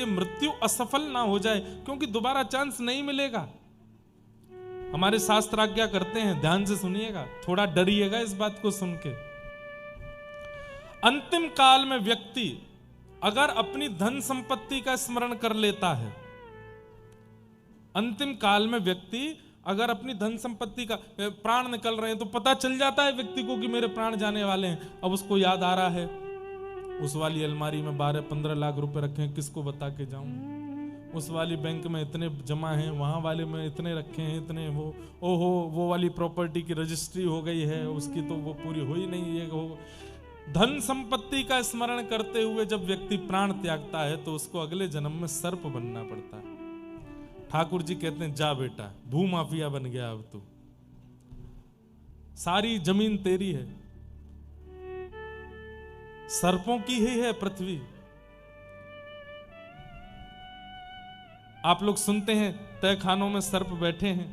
ये मृत्यु असफल ना हो जाए, क्योंकि दोबारा चांस नहीं मिलेगा। हमारे शास्त्र आज्ञा करते हैं, ध्यान से सुनिएगा, थोड़ा डरिएगा इस बात को सुन के। अंतिम काल में व्यक्ति अगर अपनी धन संपत्ति का स्मरण कर लेता है, अंतिम काल में व्यक्ति अगर अपनी धन संपत्ति का, प्राण निकल रहे हैं तो पता चल जाता है व्यक्ति को कि मेरे प्राण जाने वाले हैं, अब उसको याद आ रहा है उस वाली अलमारी में 12-15 लाख रुपए रखे हैं, किसको बता के जाऊं, उस वाली बैंक में इतने जमा हैं, वहां वाले में इतने रखे हैं, इतने वो वाली प्रॉपर्टी की रजिस्ट्री हो गई है, उसकी तो वो पूरी हुई नहीं है। धन संपत्ति का स्मरण करते हुए जब व्यक्ति प्राण त्यागता है तो उसको अगले जन्म में सर्प बनना पड़ता है। ठाकुर जी कहते हैं, जा बेटा, भूमाफिया बन गया, अब तू सारी जमीन तेरी है, सर्पों की ही है पृथ्वी। आप लोग सुनते हैं तहखानों में सर्प बैठे हैं,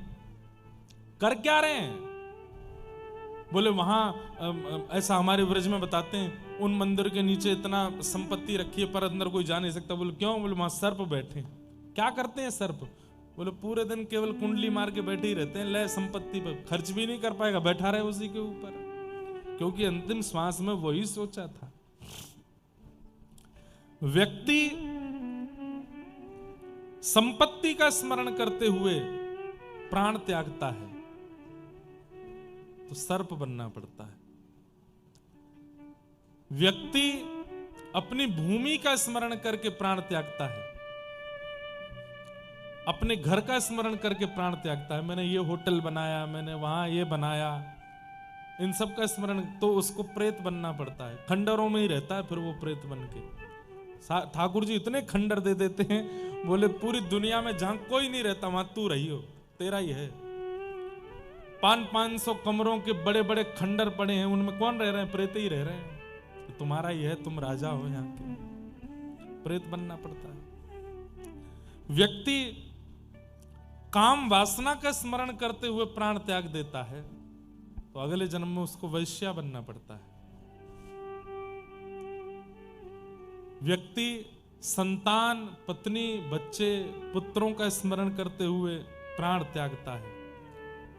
कर क्या रहे हैं? बोले वहां ऐसा हमारे ब्रज में बताते हैं, उन मंदिर के नीचे इतना संपत्ति रखी है पर अंदर कोई जा नहीं सकता। बोले क्यों? बोले वहां सर्प बैठे। क्या करते हैं सर्प? बोले पूरे दिन केवल कुंडली मार के बैठे ही रहते हैं, ले संपत्ति पर खर्च भी नहीं कर पाएगा, बैठा रहे उसी के ऊपर, क्योंकि अंतिम श्वास में वही सोचा था। व्यक्ति संपत्ति का स्मरण करते हुए प्राण त्यागता है तो सर्प बनना पड़ता है। व्यक्ति अपनी भूमि का स्मरण करके प्राण त्यागता है, अपने घर का स्मरण करके प्राण त्यागता है। मैंने ये होटल बनाया, मैंने वहां ये बनाया, इन सब का स्मरण, तो उसको प्रेत बनना पड़ता है। खंडरों में ही रहता है फिर वो प्रेत बन के। ठाकुर जी इतने खंडर दे देते हैं, बोले पूरी दुनिया में जहां कोई नहीं रहता वहां तू रही हो, तेरा ही है। 500 कमरों के बड़े बड़े खंडर पड़े हैं, उनमें कौन रह रहे हैं? प्रेत ही रह रहे हैं। तो तुम्हारा ही है, तुम राजा हो यहाँ के, प्रेत बनना पड़ता है। व्यक्ति काम वासना का स्मरण करते हुए प्राण त्याग देता है तो अगले जन्म में उसको वैश्या बनना पड़ता है। व्यक्ति संतान, पत्नी, बच्चे, पुत्रों का स्मरण करते हुए प्राण त्यागता है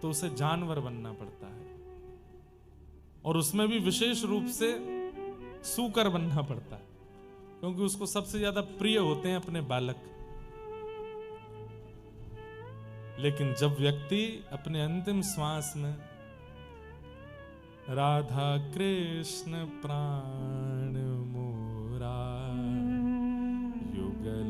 तो उसे जानवर बनना पड़ता है, और उसमें भी विशेष रूप से सूकर बनना पड़ता है, क्योंकि उसको सबसे ज्यादा प्रिय होते हैं अपने बालक। लेकिन जब व्यक्ति अपने अंतिम श्वास में राधा कृष्ण प्राण